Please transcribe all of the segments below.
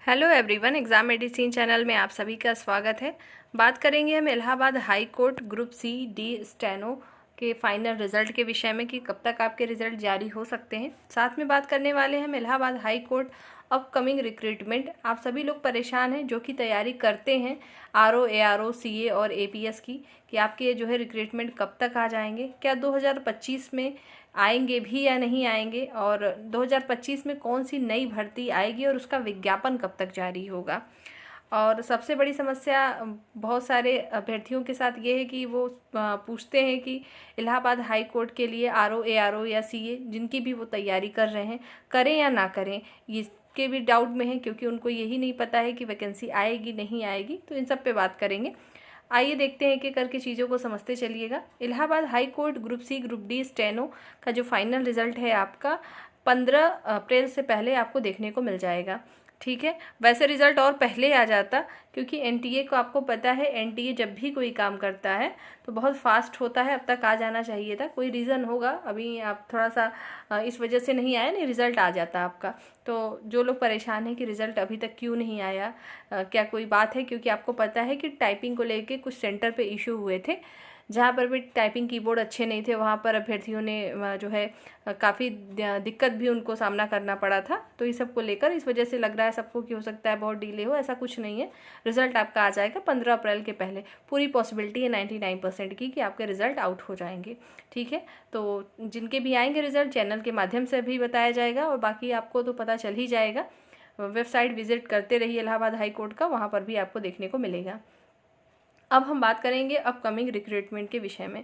Hello everyone, exam medicine channel में आप सभी का स्वागत है। बात करेंगे हम Allahabad high court group C D steno के फाइनल रिज़ल्ट के विषय में कि कब तक आपके रिज़ल्ट जारी हो सकते हैं। साथ में बात करने वाले हैं हम Allahabad high court upcoming recruitment. आप सभी लोग परेशान हैं जो कि तैयारी करते हैं आरओ, एआरओ, सीए और एपीएस की, कि आपके जो है रिक्रूटमेंट कब तक आ जाएंगे, क्या 2025 में आएंगे भी या नहीं आएंगे, और 2025 में कौन सी नई भर्ती आएगी और उसका विज्ञापन कब तक जारी होगा। और सबसे बड़ी समस्या बहुत सारे अभ्यर्थियों के साथ ये है कि वो पूछते हैं कि इलाहाबाद हाई कोर्ट के लिए आरओ, एआरओ या सीए जिनकी भी वो तैयारी कर रहे हैं, करें या ना करें, इसके भी डाउट में है, क्योंकि उनको यही नहीं पता है कि वैकेंसी आएगी नहीं आएगी। तो इन सब पे बात करेंगे। आइए देखते हैं कि करके चीज़ों को समझते चलिएगा। Allahabad high court group C group D steno का जो फाइनल रिजल्ट है आपका 15 अप्रैल से पहले आपको देखने को मिल जाएगा। ठीक है, वैसे रिजल्ट और पहले आ जाता, क्योंकि एनटीए को आपको पता है, एनटीए जब भी कोई काम करता है तो बहुत फास्ट होता है। अब तक आ जाना चाहिए था, कोई रीज़न होगा, अभी आप थोड़ा सा इस वजह से नहीं आया, नहीं रिज़ल्ट आ जाता आपका। तो जो लोग परेशान हैं कि रिज़ल्ट अभी तक क्यों नहीं आया, क्या कोई बात है, क्योंकि आपको पता है कि टाइपिंग को लेके कुछ सेंटर पे इशू हुए थे, जहाँ पर भी टाइपिंग कीबोर्ड अच्छे नहीं थे वहाँ पर अभ्यर्थियों ने जो है काफ़ी दिक्कत भी उनको सामना करना पड़ा था। तो इस सब को लेकर इस वजह से लग रहा है सबको कि हो सकता है बहुत डिले हो। ऐसा कुछ नहीं है, रिजल्ट आपका आ जाएगा 15 अप्रैल के पहले। पूरी पॉसिबिलिटी है 99% की कि आपके रिजल्ट आउट हो जाएंगे। ठीक है, तो जिनके भी आएंगे रिजल्ट चैनल के माध्यम से भी बताया जाएगा, और बाकी आपको तो पता चल ही जाएगा। वेबसाइट विजिट करते रहिए इलाहाबाद हाई कोर्ट का, वहाँ पर भी आपको देखने को मिलेगा। अब हम बात करेंगे अपकमिंग रिक्रूटमेंट के विषय में।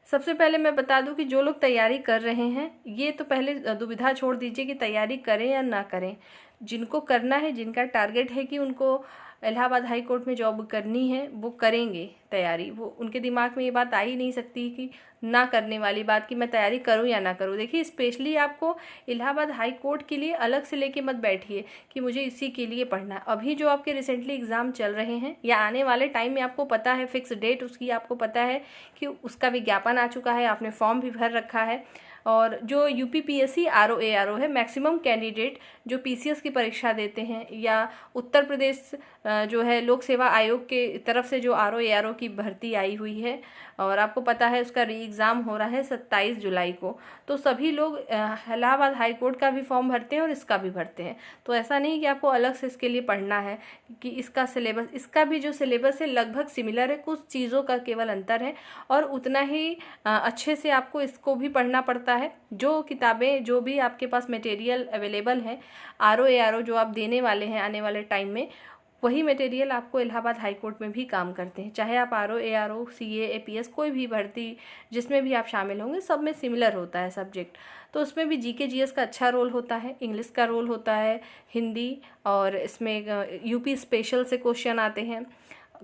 सबसे पहले मैं बता दूं कि जो लोग तैयारी कर रहे हैं, ये तो पहले दुविधा छोड़ दीजिए कि तैयारी करें या ना करें। जिनको करना है, जिनका टारगेट है कि उनको इलाहाबाद हाई कोर्ट में जॉब करनी है, वो करेंगे तैयारी। वो उनके दिमाग में ये बात आ ही नहीं सकती कि ना करने वाली बात, कि मैं तैयारी करूं या ना करूं। देखिए, स्पेशली आपको इलाहाबाद हाई कोर्ट के लिए अलग से लेके मत बैठिए कि मुझे इसी के लिए पढ़ना है। अभी जो आपके रिसेंटली एग्ज़ाम चल रहे हैं या आने वाले टाइम में आपको पता है, फिक्स डेट उसकी आपको पता है कि उसका विज्ञापन आ चुका है, आपने फॉर्म भी भर रखा है। और जो यूपीपीएससी आरओ एआरओ है, मैक्सिमम कैंडिडेट जो पीसीएस की परीक्षा देते हैं, या उत्तर प्रदेश जो है लोक सेवा आयोग के तरफ से जो आरओ एआरओ की भर्ती आई हुई है, और आपको पता है उसका री एग्ज़ाम हो रहा है 27 जुलाई को। तो सभी लोग इलाहाबाद हाई कोर्ट का भी फॉर्म भरते हैं और इसका भी भरते हैं। तो ऐसा नहीं कि आपको अलग से इसके लिए पढ़ना है, कि इसका सिलेबस, इसका भी जो सिलेबस है लगभग सिमिलर है, कुछ चीज़ों का केवल अंतर है, और उतना ही अच्छे से आपको इसको भी पढ़ना पड़ता है। जो किताबें, जो भी आपके पास मटेरियल अवेलेबल है आरओ एआरओ जो आप देने वाले हैं आने वाले टाइम में, वही मटेरियल आपको इलाहाबाद हाई कोर्ट में भी काम करते हैं। चाहे आप आरओ एआरओ, सीए, एपीएस, कोई भी भर्ती जिसमें भी आप शामिल होंगे, सब में सिमिलर होता है सब्जेक्ट। तो उसमें भी जीके जीएस का अच्छा रोल होता है, इंग्लिश का रोल होता है, हिंदी, और इसमें यूपी स्पेशल से क्वेश्चन आते हैं,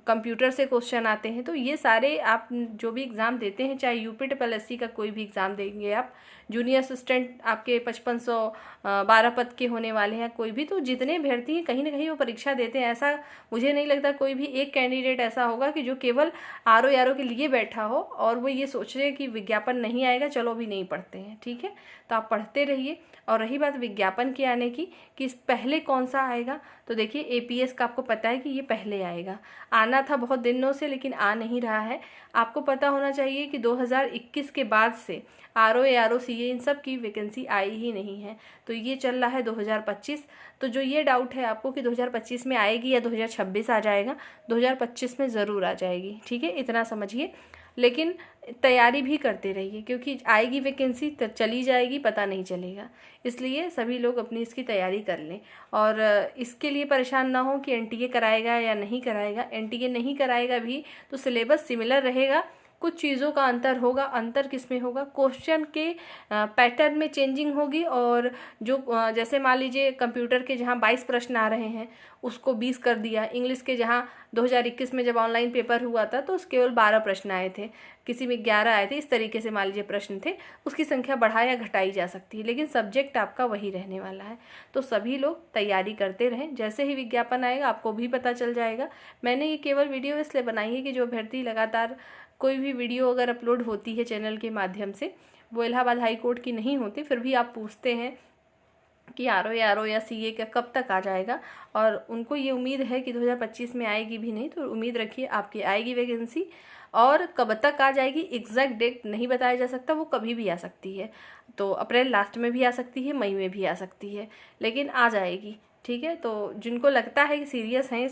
कंप्यूटर से क्वेश्चन आते हैं। तो ये सारे आप जो भी एग्ज़ाम देते हैं, चाहे यूपी ट्रिपल एससी का कोई भी एग्ज़ाम देंगे आप, जूनियर असिस्टेंट आपके 5512 पद के होने वाले हैं कोई भी, तो जितने अभ्यर्थी हैं कहीं ना कहीं वो परीक्षा देते हैं। ऐसा मुझे नहीं लगता कोई भी एक कैंडिडेट ऐसा होगा कि जो केवल आरओ एआरओ के लिए बैठा हो और वो ये सोच रहे कि विज्ञापन नहीं आएगा, चलो अभी नहीं पढ़ते हैं। ठीक है, तो आप पढ़ते रहिए। और रही बात विज्ञापन के आने की, कि पहले कौन सा आएगा, तो देखिए एपीएस का आपको पता है कि ये पहले आएगा, आना था बहुत दिनों से लेकिन आ नहीं रहा है। आपको पता होना चाहिए कि 2021 के बाद से आरओ एआरओ सीए इन सब की वैकेंसी आई ही नहीं है। तो ये चल रहा है 2025। तो जो ये डाउट है आपको कि 2025 में आएगी या 2026 आ जाएगा, 2025 में ज़रूर आ जाएगी। ठीक है, इतना समझिए। लेकिन तैयारी भी करते रहिए, क्योंकि आएगी वैकेंसी तो चली जाएगी, पता नहीं चलेगा। इसलिए सभी लोग अपनी इसकी तैयारी कर लें, और इसके लिए परेशान ना हो कि एनटीए कराएगा या नहीं कराएगा। एनटीए नहीं कराएगा भी तो सिलेबस सिमिलर रहेगा, कुछ चीज़ों का अंतर होगा। अंतर किस में होगा, क्वेश्चन के पैटर्न में चेंजिंग होगी। और जो जैसे मान लीजिए कंप्यूटर के जहाँ 22 प्रश्न आ रहे हैं उसको 20 कर दिया, इंग्लिश के जहाँ 2021 में जब ऑनलाइन पेपर हुआ था तो केवल 12 प्रश्न आए थे, किसी में 11 आए थे, इस तरीके से मान लीजिए प्रश्न थे, उसकी संख्या बढ़ाई या घटाई जा सकती है, लेकिन सब्जेक्ट आपका वही रहने वाला है। तो सभी लोग तैयारी करते रहें, जैसे ही विज्ञापन आएगा आपको भी पता चल जाएगा। मैंने ये केवल वीडियो इसलिए बनाई है कि जो अभ्यर्थी लगातार कोई भी वीडियो अगर अपलोड होती है चैनल के माध्यम से, वो इलाहाबाद हाई कोर्ट की नहीं होती, फिर भी आप पूछते हैं कि आर ओ या सीए का कब तक आ जाएगा, और उनको ये उम्मीद है कि 2025 में आएगी भी नहीं, तो उम्मीद रखिए आपकी आएगी वैकेंसी। और कब तक आ जाएगी एग्जैक्ट डेट नहीं बताया जा सकता, वो कभी भी आ सकती है। तो अप्रैल लास्ट में भी आ सकती है, मई में भी आ सकती है, लेकिन आ जाएगी। ठीक है, तो जिनको लगता है कि सीरियस हैं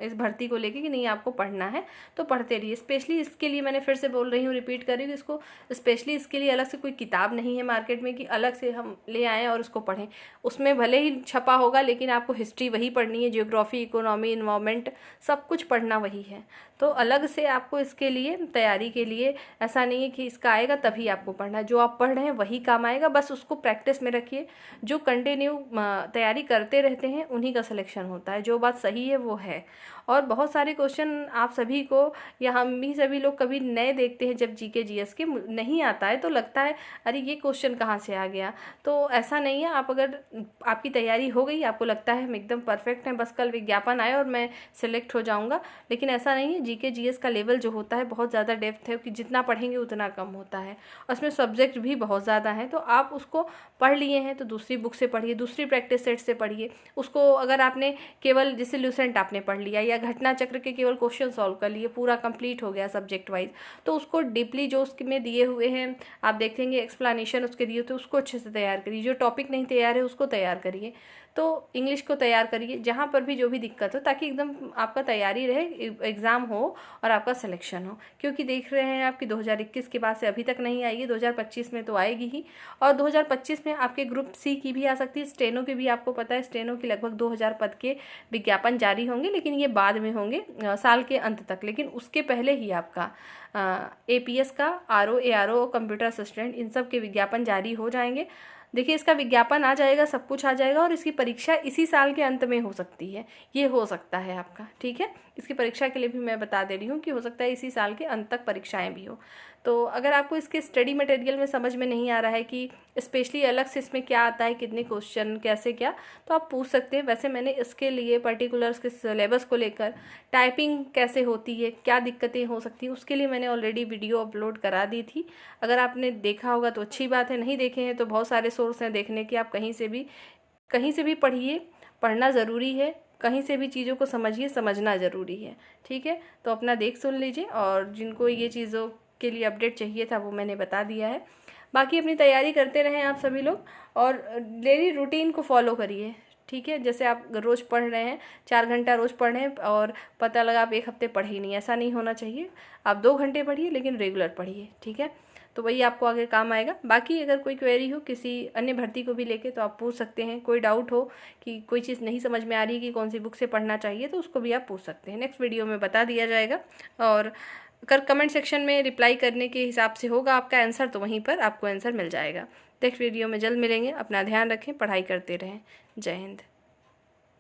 इस भर्ती को लेके कि नहीं आपको पढ़ना है, तो पढ़ते रहिए। स्पेशली इसके लिए मैंने फिर से बोल रही हूँ, रिपीट कर रही हूँ, इसको स्पेशली इसके लिए अलग से कोई किताब नहीं है मार्केट में कि अलग से हम ले आएँ और उसको पढ़ें। उसमें भले ही छपा होगा, लेकिन आपको हिस्ट्री वही पढ़नी है, जियोग्राफी, इकोनॉमी, इन्वायरमेंट, सब कुछ पढ़ना वही है। तो अलग से आपको इसके लिए तैयारी के लिए ऐसा नहीं है कि इसका आएगा तभी आपको पढ़ना है, जो आप पढ़ रहे हैं वही काम आएगा, बस उसको प्रैक्टिस में रखिए। जो कंटिन्यू तैयारी करते रहते हैं उन्हीं का सिलेक्शन होता है, जो बात सही है वो है। और बहुत सारे क्वेश्चन आप सभी को या हम भी सभी लोग कभी नए देखते हैं, जब जीके जीएस के नहीं आता है तो लगता है अरे ये क्वेश्चन कहाँ से आ गया। तो ऐसा नहीं है, आप अगर आपकी तैयारी हो गई, आपको लगता है हम एकदम परफेक्ट हैं, बस कल विज्ञापन आए और मैं सिलेक्ट हो जाऊँगा, लेकिन ऐसा नहीं है। जीके जीएस का लेवल जो होता है बहुत ज़्यादा डेप्थ है, कि जितना पढ़ेंगे उतना कम होता है, और उसमें सब्जेक्ट भी बहुत ज़्यादा हैं। तो आप उसको पढ़ लिए हैं तो दूसरी बुक से पढ़िए, दूसरी प्रैक्टिस सेट से पढ़िए उसको। अगर आपने केवल जैसे ल्यूसेंट आपने पढ़ लिया या घटना चक्र के केवल क्वेश्चन सॉल्व कर लिए, पूरा कंप्लीट हो गया सब्जेक्ट वाइज, तो उसको डीपली जो उसमें दिए हुए हैं आप देखेंगे एक्सप्लेनेशन उसके दिए तो उसको अच्छे से तैयार करिए। जो टॉपिक नहीं तैयार है उसको तैयार करिए। तो इंग्लिश को तैयार करिए, जहाँ पर भी जो भी दिक्कत हो, ताकि एकदम आपका तैयारी रहे, एग्ज़ाम हो और आपका सिलेक्शन हो। क्योंकि देख रहे हैं आपकी 2021 के बाद से अभी तक नहीं आई है, 2025 में तो आएगी ही। और 2025 में आपके ग्रुप सी की भी आ सकती है, स्टेनो की भी। आपको पता है स्टेनो की लगभग 2000 पद के विज्ञापन जारी होंगे, लेकिन ये बाद में होंगे साल के अंत तक। लेकिन उसके पहले ही आपका एपीएस का, आरओ, एआरओ, कंप्यूटर असिस्टेंट, इन सब के विज्ञापन जारी हो जाएंगे। देखिए इसका विज्ञापन आ जाएगा, सब कुछ आ जाएगा, और इसकी परीक्षा इसी साल के अंत में हो सकती है, ये हो सकता है आपका। ठीक है, इसकी परीक्षा के लिए भी मैं बता दे रही हूँ कि हो सकता है इसी साल के अंत तक परीक्षाएं भी हो। तो अगर आपको इसके स्टडी मटेरियल में समझ में नहीं आ रहा है कि स्पेशली अलग से इसमें क्या आता है, कितने क्वेश्चन, कैसे क्या, तो आप पूछ सकते हैं। वैसे मैंने इसके लिए पर्टिकुलर के सिलेबस को लेकर, टाइपिंग कैसे होती है, क्या दिक्कतें हो सकती हैं, उसके लिए मैंने ऑलरेडी वीडियो अपलोड करा दी थी। अगर आपने देखा होगा तो अच्छी बात है, नहीं देखे हैं तो बहुत सारे सोर्स हैं देखने के, आप कहीं से भी पढ़िए। पढ़ना ज़रूरी है, कहीं से भी चीज़ों को समझिए, समझना ज़रूरी है। ठीक है, तो अपना देख सुन लीजिए, और जिनको ये चीज़ों के लिए अपडेट चाहिए था वो मैंने बता दिया है। बाकी अपनी तैयारी करते रहें आप सभी लोग, और डेली रूटीन को फॉलो करिए। ठीक है, जैसे आप रोज़ पढ़ रहे हैं, 4 घंटा रोज़ पढ़ रहे हैं, और पता लगा आप 1 हफ्ते पढ़े ही नहीं, ऐसा नहीं होना चाहिए। आप 2 घंटे पढ़िए, लेकिन रेगुलर पढ़िए। ठीक है, तो वही आपको आगे काम आएगा। बाकी अगर कोई क्वेरी हो किसी अन्य भर्ती को भी लेके तो आप पूछ सकते हैं। कोई डाउट हो कि कोई चीज़ नहीं समझ में आ रही कि कौन सी बुक से पढ़ना चाहिए, तो उसको भी आप पूछ सकते हैं, नेक्स्ट वीडियो में बता दिया जाएगा। और अगर कमेंट सेक्शन में रिप्लाई करने के हिसाब से होगा आपका आंसर, तो वहीं पर आपको आंसर मिल जाएगा। नेक्स्ट वीडियो में जल्द मिलेंगे। अपना ध्यान रखें, पढ़ाई करते रहें। जय हिंद।